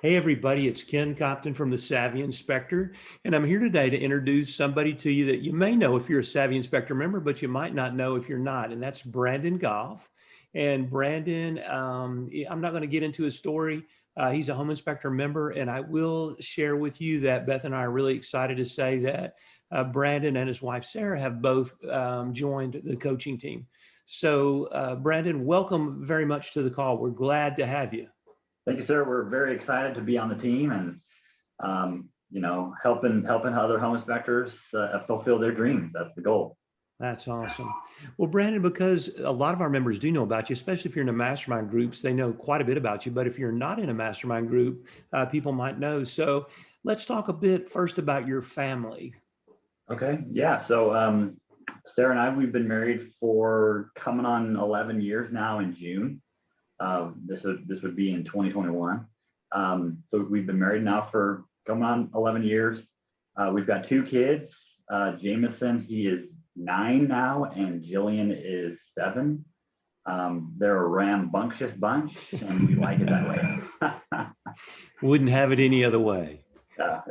Hey everybody, it's Ken Compton from the Savvy Inspector, and I'm here today to introduce somebody to you that you may know if you're a Savvy Inspector member, but you might not know if you're not, and that's Brandon Goff. And Brandon, I'm not going to get into his story. He's a home inspector member, and I will share with you that Beth and I are really excited to say that Brandon and his wife Sarah have both joined the coaching team. So, Brandon, welcome very much to the call. We're glad to have you. Thank you, sir. We're very excited to be on the team and, helping other home inspectors fulfill their dreams. That's the goal. That's awesome. Well, Brandon, because a lot of our members do know about you, especially if you're in a mastermind groups, they know quite a bit about you. But if you're not in a mastermind group, people might know. So let's talk a bit first about your family. Okay. Yeah. So Sarah and I, we've been married for coming on 11 years now in June. This would be in 2021. So we've been married now for coming on 11 years. We've got two kids. Jameson, he is 9 now, and Jillian is 7. They're a rambunctious bunch, and we like it that way. Wouldn't have it any other way. Yeah.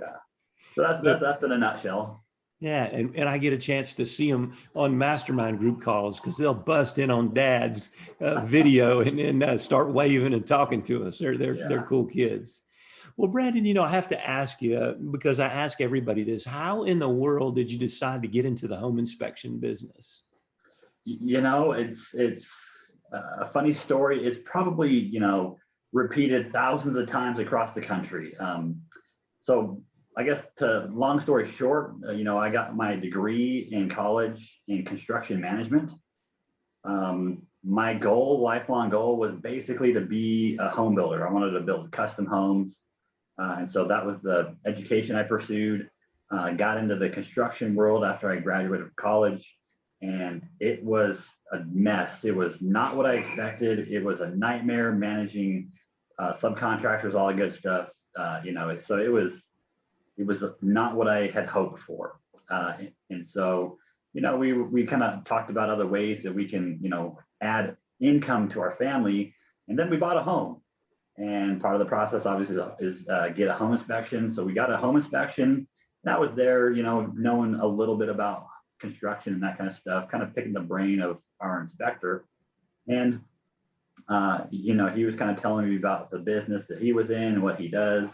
So that's in a nutshell. Yeah, and I get a chance to see them on Mastermind Group calls because they'll bust in on Dad's video and start waving and talking to us. They're cool kids. Well, Brandon, I have to ask you because I ask everybody this: how in the world did you decide to get into the home inspection business? It's a funny story. It's probably repeated thousands of times across the country. So I guess long story short, I got my degree in college in construction management. My lifelong goal was basically to be a home builder. I wanted to build custom homes. And so that was the education I pursued. Got into the construction world after I graduated from college, and it was a mess. It was not what I expected. It was a nightmare managing subcontractors, all the good stuff. It was not what I had hoped for. And so, we kind of talked about other ways that we can, add income to our family. And then we bought a home. And part of the process, obviously, is get a home inspection. So we got a home inspection. And I was there, knowing a little bit about construction and that kind of stuff, kind of picking the brain of our inspector. And, he was kind of telling me about the business that he was in and what he does.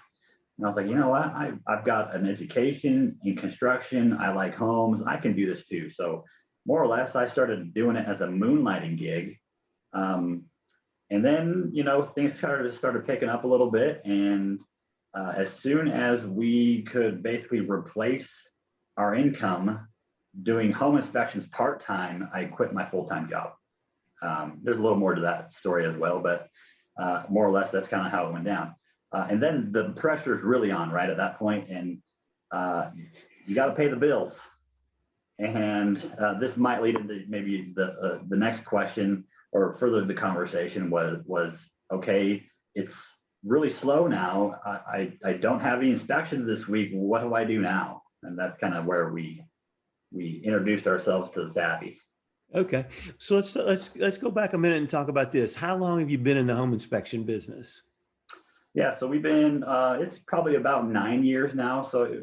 And I was like, you know what? I've got an education in construction. I like homes. I can do this too. So more or less, I started doing it as a moonlighting gig. And then, things started picking up a little bit. And as soon as we could basically replace our income doing home inspections part-time, I quit my full-time job. There's a little more to that story as well, but more or less, that's kind of how it went down. And then the pressure is really on right at that point, and you got to pay the bills. And this might lead into maybe the next question or further the conversation was okay, it's really slow now. I don't have any inspections this week. What do I do now? And that's kind of where we introduced ourselves to the Savvy. Okay, so let's go back a minute and talk about this. How long have you been in the home inspection business? Yeah, so we've been, it's probably about 9 years now. So,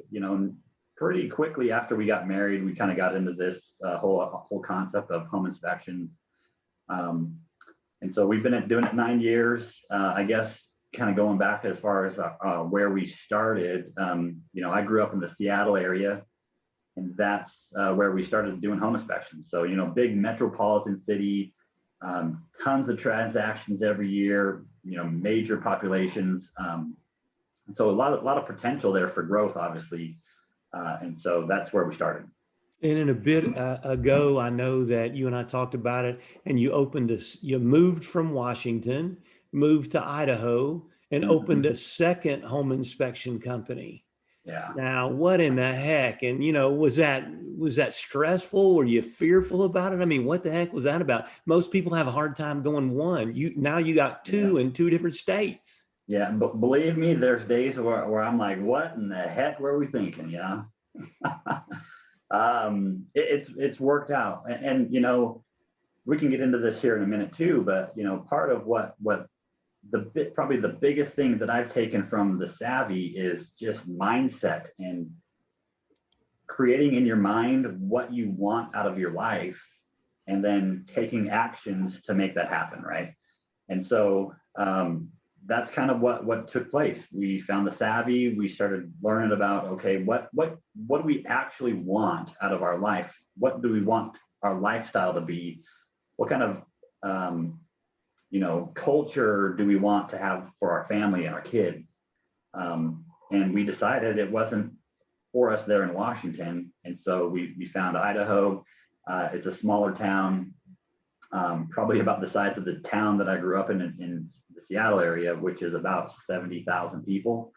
pretty quickly after we got married, we kind of got into this whole concept of home inspections. And so we've been doing it 9 years. I guess kind of going back as far as where we started, I grew up in the Seattle area, and that's where we started doing home inspections. So, big metropolitan city, tons of transactions every year, major populations. So a lot of potential there for growth, obviously. And so that's where we started. And in a bit ago, I know that you and I talked about it, and you moved from Washington, moved to Idaho, and opened a second home inspection company. Yeah. Now, what in the heck? And was that stressful? Were you fearful about it? I mean, what the heck was that about? Most people have a hard time going one. Now you got two in 2 different states. Yeah, but believe me, there's days where I'm like, what in the heck were we thinking? It's worked out, and we can get into this here in a minute too. But part of what probably the biggest thing that I've taken from the Savvy is just mindset and creating in your mind what you want out of your life and then taking actions to make that happen, right? And so that's kind of what took place. We found the Savvy. We started learning about, okay, what do we actually want out of our life? What do we want our lifestyle to be? What kind of culture do we want to have for our family and our kids? And we decided it wasn't for us there in Washington. And so we found Idaho. It's a smaller town, probably about the size of the town that I grew up in the Seattle area, which is about 70,000 people.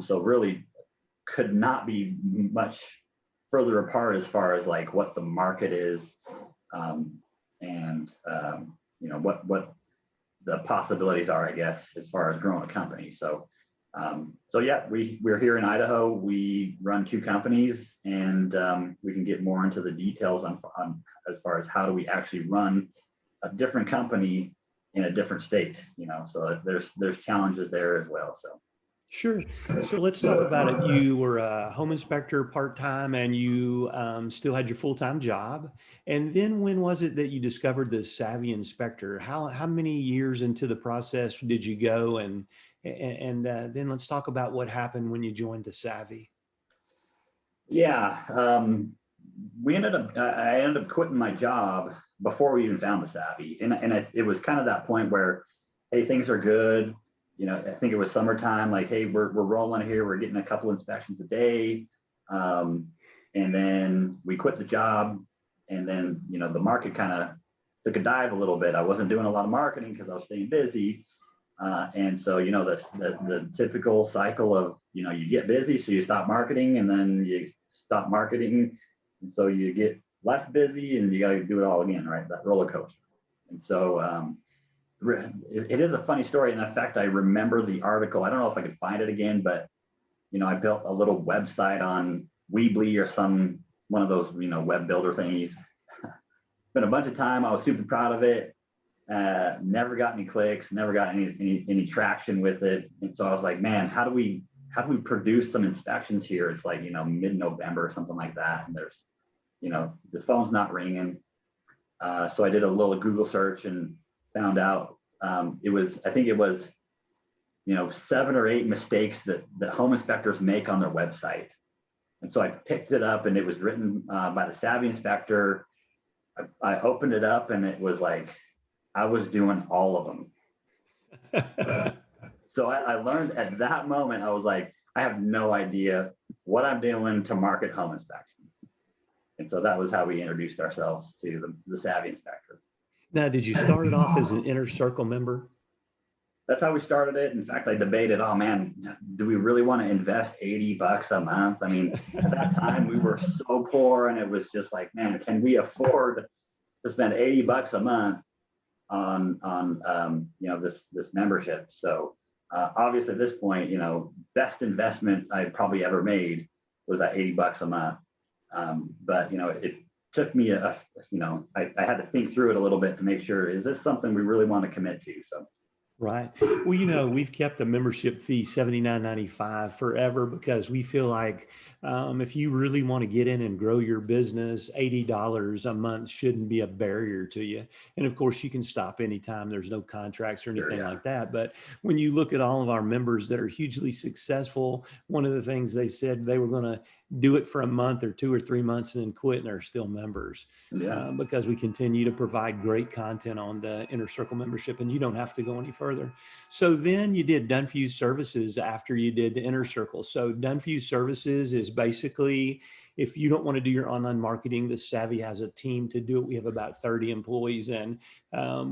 So really could not be much further apart as far as like what the market is, and what the possibilities are, I guess, as far as growing a company. So yeah, we're here in Idaho. We run 2 companies, and we can get more into the details on as far as how do we actually run a different company in a different state. So there's challenges there as well. So. Sure. So let's talk about it. You were a home inspector part-time, and you still had your full-time job. And then when was it that you discovered the Savvy Inspector? How many years into the process did you go? And then let's talk about what happened when you joined the Savvy. Yeah, I ended up quitting my job before we even found the Savvy, and it was kind of that point where, hey, things are good. I think it was summertime, like, hey, we're rolling here. We're getting a couple inspections a day. And then we quit the job, and then, the market kind of took a dive a little bit. I wasn't doing a lot of marketing because I was staying busy. And so, the typical cycle of, you get busy, so you stop marketing, and then you stop marketing. And so you get less busy, and you got to do it all again, right? That roller coaster. And so, it is a funny story. And in fact, I remember the article. I don't know if I could find it again, but I built a little website on Weebly or one of those web builder thingies. Spent a bunch of time. I was super proud of it. Never got any clicks. Never got any traction with it. And so I was like, man, how do we produce some inspections here? It's like mid-November or something like that, and there's the phone's not ringing. So I did a little Google search and found out I think it was 7 or 8 mistakes that home inspectors make on their website. And so I picked it up, and it was written by the Savvy Inspector. I opened it up, and it was like I was doing all of them. So I learned at that moment, I was like, I have no idea what I'm doing to market home inspections. And so that was how we introduced ourselves to the Savvy Inspector. Now, did you start it off as an inner circle member? That's how we started it. In fact, I debated, oh man, do we really want to invest $80 a month? I mean, at that time we were so poor, and it was just like, man, can we afford to spend $80 a month on this membership? So obviously at this point, best investment I'd probably ever made was that $80 a month. But it took me I had to think through it a little bit to make sure, is this something we really want to commit to? So. Right. Well, we've kept the membership fee $79.95 forever, because we feel like if you really want to get in and grow your business, $80 a month shouldn't be a barrier to you. And of course, you can stop anytime. There's no contracts or anything like that. But when you look at all of our members that are hugely successful, one of the things they said, they were going to do it for a month or 2 or 3 months and then quit, and are still members. Because we continue to provide great content on the Inner Circle membership, and you don't have to go any further. So then you did Done For You Services after you did the Inner Circle. So Done For You Services is basically, if you don't want to do your online marketing, the Savvy has a team to do it. We have about 30 employees, and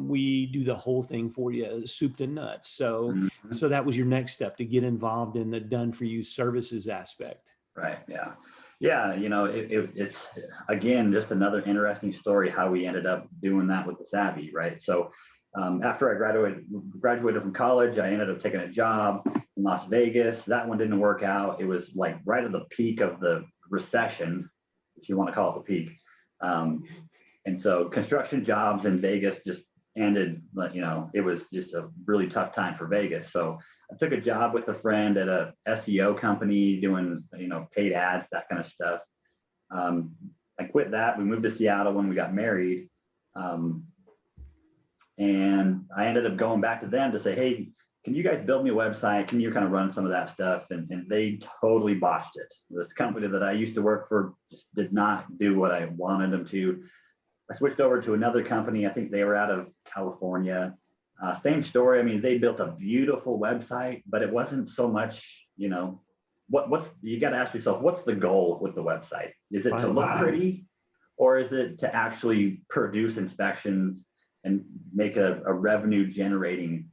we do the whole thing for you, soup to nuts. So that was your next step, to get involved in the Done For You Services aspect. Right. Yeah. Yeah. It's again, just another interesting story how we ended up doing that with the Savvy. Right. So after I graduated from college, I ended up taking a job in Las Vegas. That one didn't work out. It was like right at the peak of the recession, if you want to call it the peak. And so construction jobs in Vegas just ended, but it was just a really tough time for Vegas. So I took a job with a friend at a SEO company doing, paid ads, that kind of stuff. I quit that. We moved to Seattle when we got married. And I ended up going back to them to say, hey, can you guys build me a website? Can you kind of run some of that stuff? And they totally botched it. This company that I used to work for just did not do what I wanted them to. I switched over to another company. I think they were out of California. Same story. I mean, they built a beautiful website, but it wasn't so much, what's you got to ask yourself, what's the goal with the website? Is it to look pretty, or is it to actually produce inspections and make a revenue generating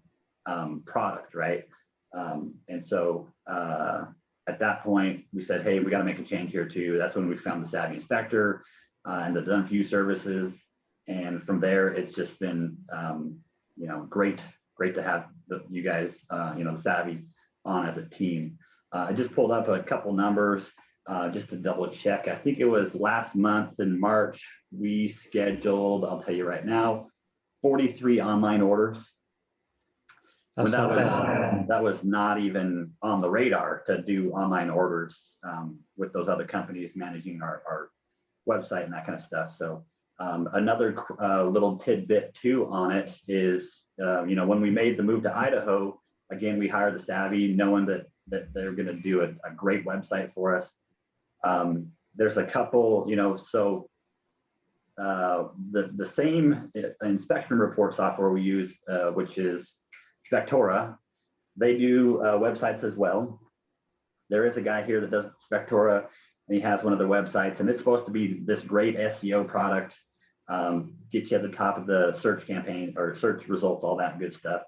product, right? And so at that point, we said, hey, we got to make a change here too. That's when we found the Savvy Inspector and the done for you services. And from there, it's just been, great to have you guys, the Savvy on as a team. I just pulled up a couple numbers just to double check. I think it was last month in March, we scheduled, I'll tell you right now, 43 online orders. When that was not even on the radar to do online orders with those other companies managing our website and that kind of stuff. So another little tidbit too on it is, when we made the move to Idaho, again, we hired the Savvy knowing that they're going to do a great website for us. There's a couple, so the same inspection report software we use, which is Spectora, they do websites as well. There is a guy here that does Spectora, and he has one of their websites, and it's supposed to be this great SEO product, get you at the top of the search campaign or search results, all that good stuff.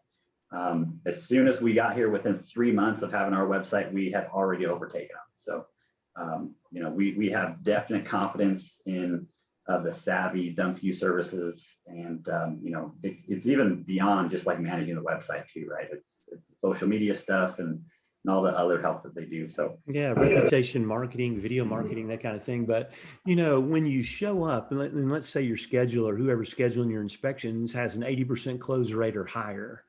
As soon as we got here, within 3 months of having our website, we had already overtaken them. So, we have definite confidence in the Savvy done for you services, and it's even beyond just like managing the website too, right? It's social media stuff and all the other help that they do. So yeah, reputation marketing, video marketing, that kind of thing. But when you show up, and let's say your scheduler, whoever's scheduling your inspections, has an 80% close rate or higher.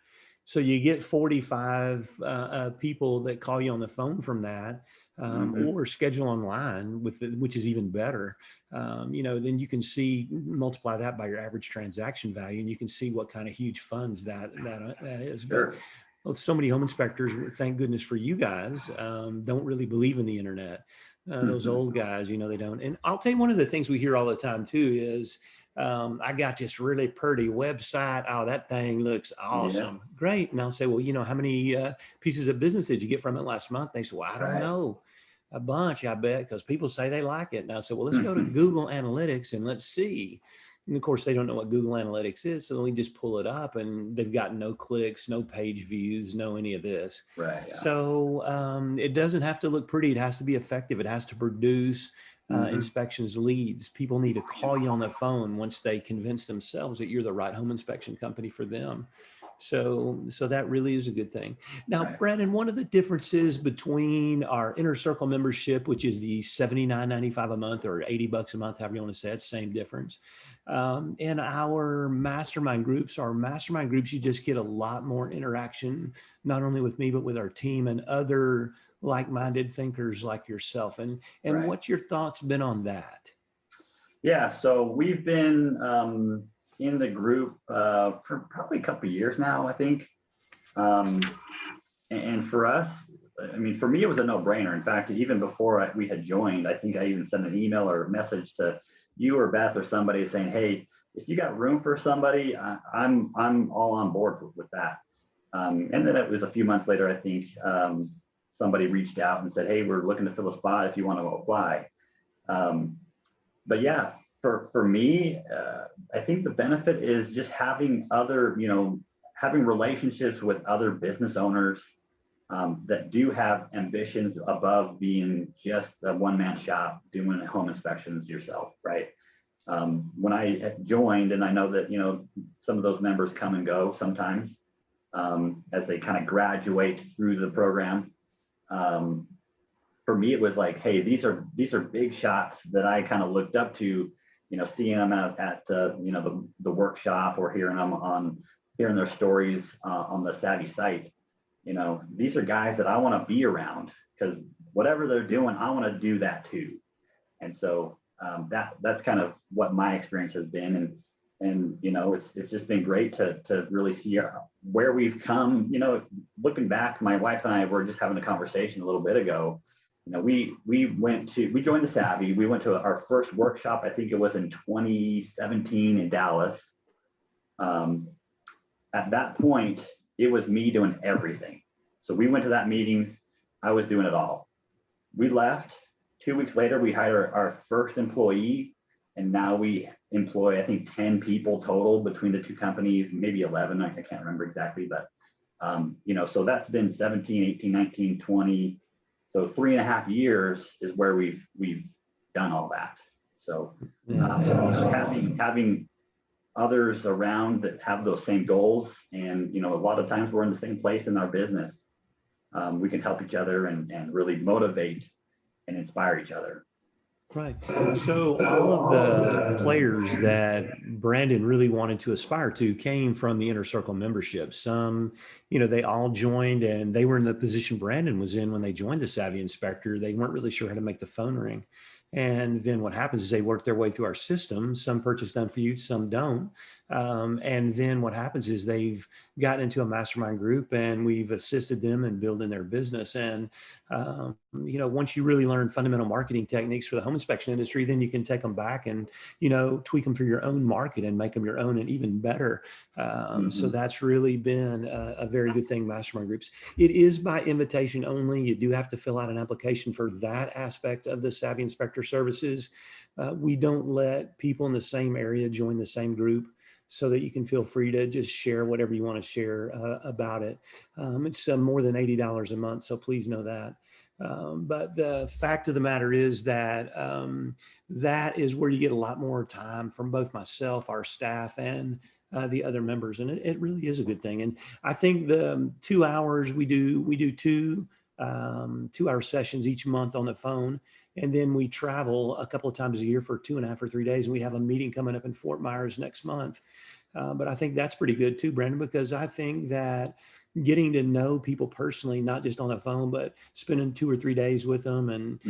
So you get 45 people that call you on the phone from that, or schedule online which is even better. Then you can multiply that by your average transaction value, and you can see what kind of huge funds that is. Sure. But so many home inspectors, thank goodness for you guys, don't really believe in the internet. Those old guys, they don't. And I'll tell you, one of the things we hear all the time too is, I got this really pretty website. Oh, that thing looks awesome. Yeah. Great. And I'll say, well, how many pieces of business did you get from it last month? They say, well, I don't know. A bunch, I bet, because people say they like it. And I said, well, let's go to Google Analytics and let's see. And of course, they don't know what Google Analytics is. So we just pull it up, and they've got no clicks, no page views, no any of this. Right. Yeah. So it doesn't have to look pretty. It has to be effective. It has to produce inspections leads. People need to call you on the phone once they convince themselves that you're the right home inspection company for them. So that really is a good thing. Now, right. Brandon, one of the differences between our Inner Circle membership, which is the $79.95 a month or $80 a month, however you want to say it, same difference. And our mastermind groups, you just get a lot more interaction, not only with me, but with our team and other like-minded thinkers like yourself. And right. What's your thoughts been on that? Yeah, so we've been in the group for probably a couple of years now, I think. And for us, I mean, for me, it was a no-brainer. In fact, even before we had joined, I think I even sent an email or a message to you or Beth or somebody saying, hey, if you got room for somebody, I'm all on board with that. And then it was a few months later, I think, somebody reached out and said, hey, we're looking to fill a spot if you want to apply. But yeah, for me, I think the benefit is just having other, having relationships with other business owners that do have ambitions above being just a one-man shop doing home inspections yourself, right? When I had joined, and I know that, some of those members come and go sometimes as they kind of graduate through the program. For me, it was like, hey, these are big shots that I kind of looked up to seeing them at the workshop, or hearing their stories on the Savvy site. These are guys that I want to be around, because whatever they're doing, I want to do that too. And so that's kind of what my experience has been. And it's just been great to really see where we've come. Looking back, my wife and I were just having a conversation a little bit ago. We joined the Savvy. We went to our first workshop, I think it was in 2017 in Dallas. At that point, it was me doing everything. So we went to that meeting, I was doing it all. We left. 2 weeks later, we hired our first employee, and now we employ, I think, 10 people total between the two companies, maybe 11, I can't remember exactly, but so that's been 17, 18, 19, 20. So 3.5 years is where we've done all that. So having others around that have those same goals, and a lot of times we're in the same place in our business. We can help each other and really motivate and inspire each other. Right. So all of the players that Brandon really wanted to aspire to came from the Inner Circle membership. Some, they all joined, and they were in the position Brandon was in when they joined the Savvy Inspector. They weren't really sure how to make the phone ring. And then what happens is they work their way through our system. Some purchase done for you, some don't. And then what happens is they've gotten into a mastermind group, and we've assisted them in building their business. And, once you really learn fundamental marketing techniques for the home inspection industry, then you can take them back and, tweak them for your own market and make them your own and even better. So that's really been a very good thing, mastermind groups. It is by invitation only. You do have to fill out an application for that aspect of the Savvy Inspector services. We don't let people in the same area join the same group, so that you can feel free to just share whatever you want to share about it. It's more than $80 a month, so please know that. But the fact of the matter is that that is where you get a lot more time from both myself, our staff, and the other members, and it really is a good thing. And I think the 2 hours we do 2-hour sessions each month on the phone. And then we travel a couple of times a year for 2.5 or 3 days. And we have a meeting coming up in Fort Myers next month. But I think that's pretty good too, Brandon, because I think that getting to know people personally, not just on the phone, but spending 2 or 3 days with them, and,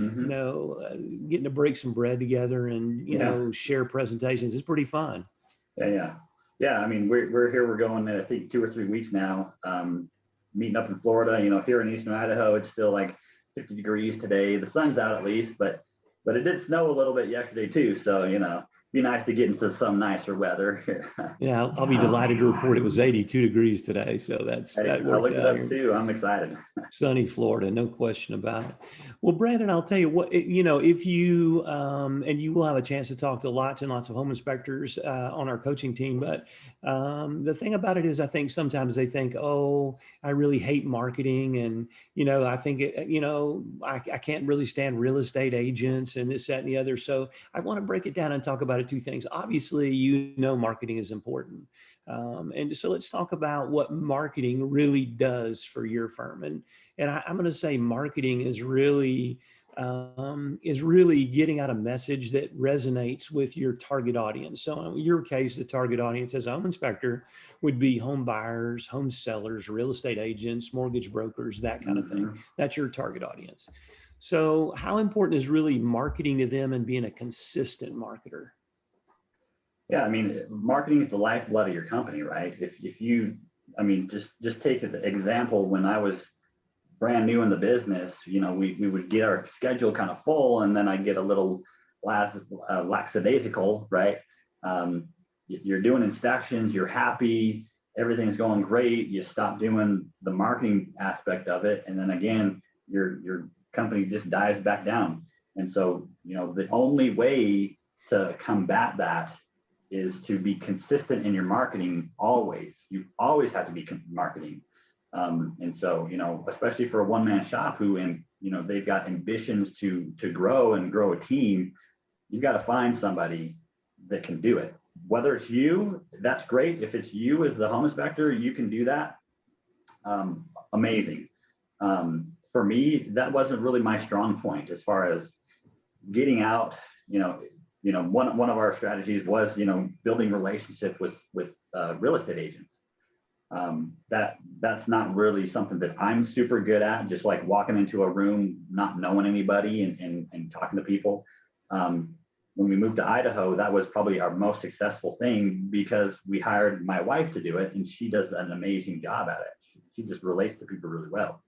getting to break some bread together and, share presentations is pretty fun. Yeah. I mean, we're here, we're going, I think 2 or 3 weeks now, meeting up in Florida. Here in Eastern Idaho, it's still like 50 degrees today. The sun's out at least, but it did snow a little bit yesterday too. So, be nice to get into some nicer weather here. Yeah, I'll be delighted to report it was 82 degrees today. So that I looked it out up too. I'm excited. Sunny Florida, no question about it. Well, Brandon, I'll tell you what, if you, and you will have a chance to talk to lots and lots of home inspectors on our coaching team. But the thing about it is, I think sometimes they think, oh, I really hate marketing. And, I think, I can't really stand real estate agents and this, that, and the other. So I want to break it down and talk about it. 2 things. Obviously, marketing is important. And so let's talk about what marketing really does for your firm. And I'm going to say marketing is really getting out a message that resonates with your target audience. So in your case, the target audience as a home inspector would be home buyers, home sellers, real estate agents, mortgage brokers, that kind of thing. That's your target audience. So how important is really marketing to them and being a consistent marketer? Yeah, I mean, marketing is the lifeblood of your company, right? If you, just take an example. When I was brand new in the business, we would get our schedule kind of full, and then I get a little lackadaisical, right? You're doing inspections, you're happy, everything's going great. You stop doing the marketing aspect of it, and then again, your company just dives back down. And so, the only way to combat that is to be consistent in your marketing. Always. You always have to be marketing. And so, especially for a one-man shop who, they've got ambitions to grow and grow a team, you've got to find somebody that can do it. Whether it's you, that's great. If it's you as the home inspector, you can do that. Amazing. For me, that wasn't really my strong point as far as getting out, one of our strategies was, building relationships with real estate agents. That's not really something that I'm super good at, just like walking into a room, not knowing anybody and talking to people. When we moved to Idaho, that was probably our most successful thing because we hired my wife to do it, and she does an amazing job at it. She just relates to people really well.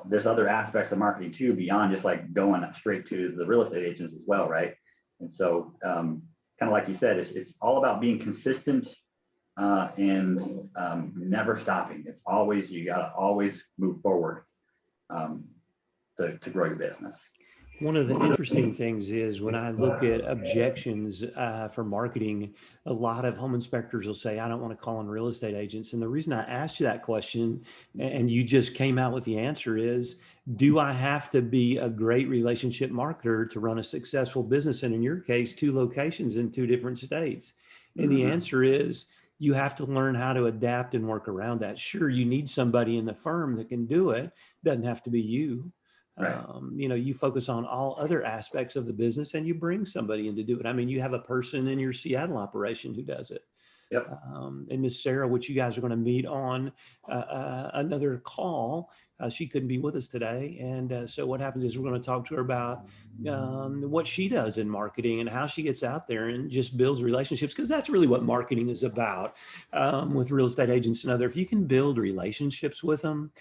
There's other aspects of marketing too, beyond just like going straight to the real estate agents as well, right? And so, kind of like you said, it's all about being consistent and never stopping. It's always, you got to always move forward to grow your business. One of the interesting things is when I look at objections for marketing, a lot of home inspectors will say, I don't want to call on real estate agents. And the reason I asked you that question, and you just came out with the answer, is, do I have to be a great relationship marketer to run a successful business? And in your case, 2 locations in 2 different states. And the answer is, you have to learn how to adapt and work around that. Sure, you need somebody in the firm that can do it. Doesn't have to be you. Right. You focus on all other aspects of the business and you bring somebody in to do it. I mean, you have a person in your Seattle operation who does it. Yep. And Miss Sarah, which you guys are going to meet on another call, she couldn't be with us today. And so what happens is we're going to talk to her about what she does in marketing and how she gets out there and just builds relationships, because that's really what marketing is about with real estate agents and other. If you can build relationships with them,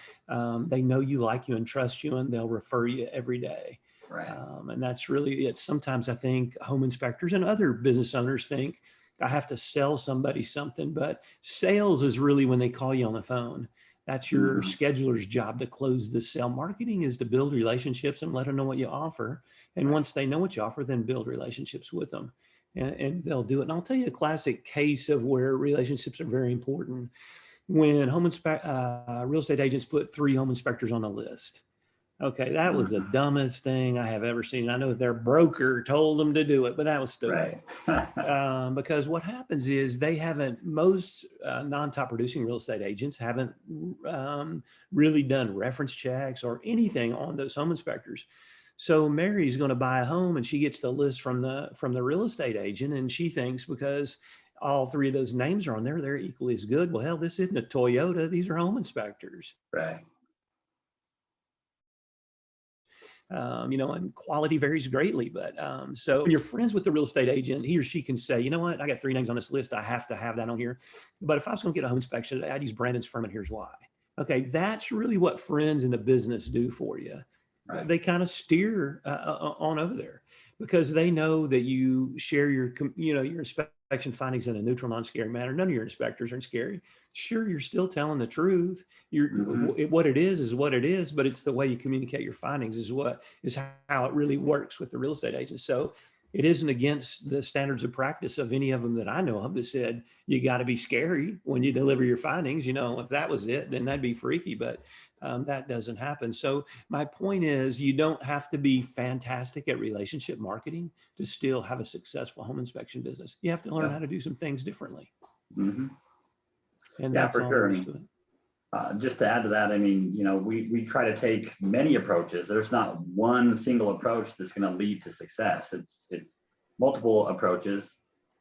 they know you, like you, and trust you, and they'll refer you every day. Right. And that's really it. Sometimes I think home inspectors and other business owners think, I have to sell somebody something, but sales is really when they call you on the phone. That's your scheduler's job, to close the sale. Marketing is to build relationships and let them know what you offer. And once they know what you offer, then build relationships with them, and they'll do it. And I'll tell you a classic case of where relationships are very important. When real estate agents put 3 home inspectors on a list. Okay, that was the dumbest thing I have ever seen. I know their broker told them to do it, but that was stupid. Right. Because what happens is most non-top producing real estate agents haven't really done reference checks or anything on those home inspectors. So Mary's going to buy a home and she gets the list from the real estate agent, and she thinks because all 3 of those names are on there, they're equally as good. Well, hell, this isn't a Toyota. These are home inspectors. Right. And quality varies greatly. But so when you're friends with the real estate agent, he or she can say, you know what, I got 3 names on this list. I have to have that on here. But if I was going to get a home inspection, I'd use Brandon's firm, and here's why. Okay, that's really what friends in the business do for you. Right. They kind of steer on over there because they know that you share your inspection findings in a neutral, non-scary manner. None of your inspectors are scary. Sure, you're still telling the truth. What it is what it is, but it's the way you communicate your findings is how it really works with the real estate agents. So it isn't against the standards of practice of any of them that I know of that said you got to be scary when you deliver your findings. If that was it, then that'd be freaky, but that doesn't happen. So my point is, you don't have to be fantastic at relationship marketing to still have a successful home inspection business. You have to learn how to do some things differently. Mm-hmm. And that's for all sure. there is to it. Just to add to that, we try to take many approaches. There's not one single approach that's going to lead to success. It's multiple approaches.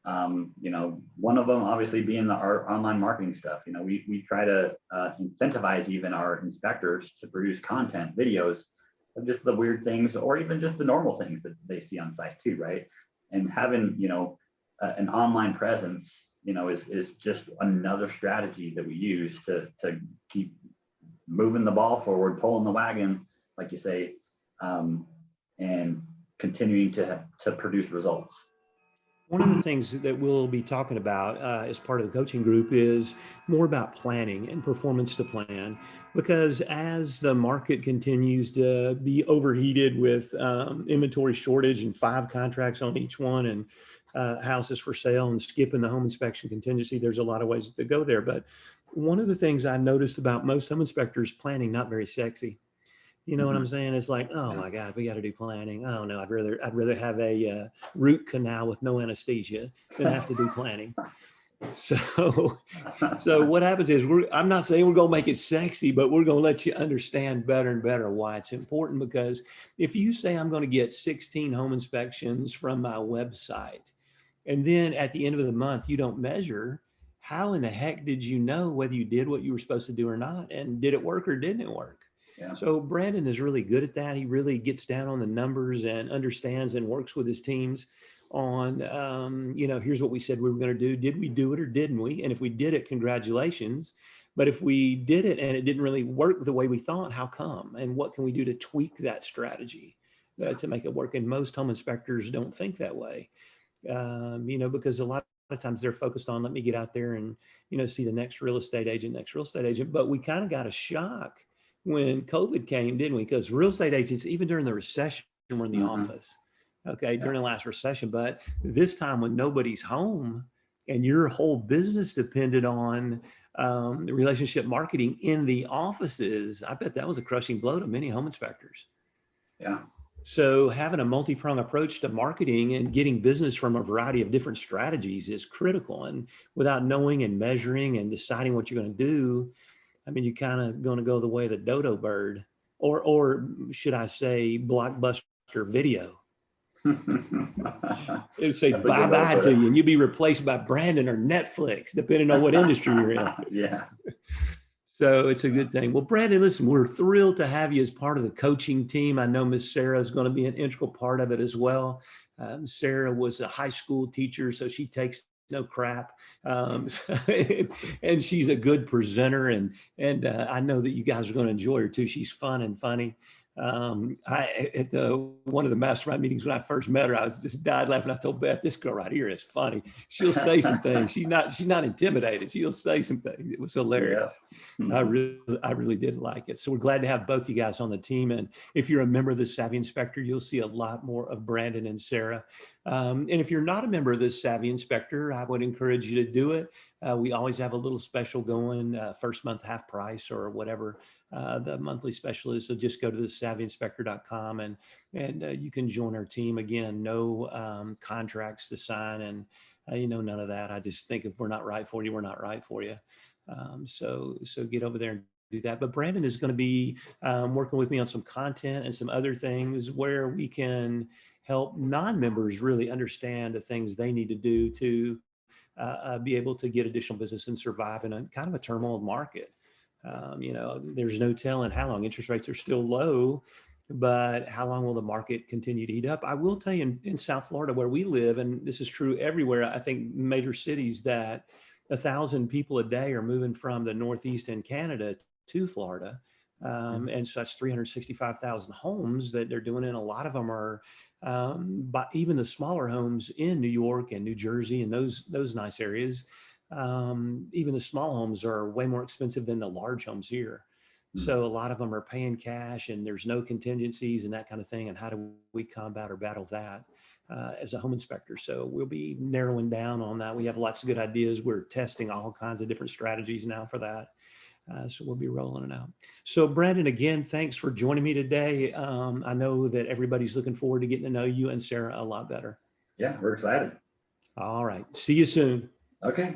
One of them obviously being our online marketing stuff. We try to incentivize even our inspectors to produce content, videos of just the weird things, or even just the normal things that they see on site too, right? And having an online presence is just another strategy that we use to keep moving the ball forward, pulling the wagon, like you say, and continuing to produce results. One of the things that we'll be talking about as part of the coaching group is more about planning and performance to plan, because as the market continues to be overheated with inventory shortage and 5 contracts on each one and houses for sale and skipping the home inspection contingency, there's a lot of ways to go there. But one of the things I noticed about most home inspectors, planning not very sexy. You know what I'm saying? It's like, oh my God, we got to do planning. Oh no, I'd rather have a root canal with no anesthesia than have to do planning. So, so what happens is I'm not saying we're going to make it sexy, but we're going to let you understand better and better why it's important. Because if you say I'm going to get 16 home inspections from my website, and then at the end of the month, you don't measure, how in the heck did you know whether you did what you were supposed to do or not? And did it work or didn't it work? Yeah. So Brandon is really good at that. He really gets down on the numbers and understands and works with his teams on, here's what we said we were going to do. Did we do it or didn't we? And if we did it, congratulations. But if we did it and it didn't really work the way we thought, how come? And what can we do to tweak that strategy to make it work? And most home inspectors don't think that way, because a lot of times they're focused on, let me get out there and, see the next real estate agent. But we kind of got a shock when COVID came, didn't we? Because real estate agents, even during the recession, were in the office, okay, during the last recession. But this time when nobody's home and your whole business depended on relationship marketing in the offices, I bet that was a crushing blow to many home inspectors. Yeah. So having a multi-pronged approach to marketing and getting business from a variety of different strategies is critical. And without knowing and measuring and deciding what you're going to do, I mean, you're kind of going to go the way of the dodo bird, or should I say, Blockbuster Video. It would say bye-bye to you, and you'd be replaced by Brandon or Netflix, depending on what industry you're in. Yeah. So it's a good thing. Well, Brandon, listen, we're thrilled to have you as part of the coaching team. I know Miss Sarah is going to be an integral part of it as well. Sarah was a high school teacher, so she takes no crap, and she's a good presenter. And I know that you guys are going to enjoy her too. She's fun and funny. At one of the mastermind meetings when I first met her, I was just died laughing. I told Beth, this girl right here is funny. She'll say some things. She's not intimidated. She'll say some things. It was hilarious. Yeah. I really did like it. So we're glad to have both you guys on the team. And if you're a member of the Savvy Inspector, you'll see a lot more of Brandon and Sarah. And if you're not a member of the Savvy Inspector, I would encourage you to do it. We always have a little special going, first month half price or whatever the monthly special is. So just go to the savvyinspector.com and you can join our team. Again, no contracts to sign and none of that. I just think if we're not right for you, we're not right for you. So get over there and do that. But Brandon is going to be working with me on some content and some other things where we can help non-members really understand the things they need to do to be able to get additional business and survive in a kind of a turmoil market. There's no telling how long. Interest rates are still low, but how long will the market continue to heat up? I will tell you in South Florida where we live, and this is true everywhere, I think major cities, that 1,000 people a day are moving from the Northeast and Canada to Florida. And so that's 365,000 homes that they're doing. And a lot of them are, but even the smaller homes in New York and New Jersey and those nice areas, even the small homes are way more expensive than the large homes here. So a lot of them are paying cash and there's no contingencies and that kind of thing. And how do we combat or battle that as a home inspector? So we'll be narrowing down on that. We have lots of good ideas. We're testing all kinds of different strategies now for that. So we'll be rolling it out. So Brandon, again, thanks for joining me today. I know that everybody's looking forward to getting to know you and Sarah a lot better. Yeah, we're excited. All right. See you soon. Okay.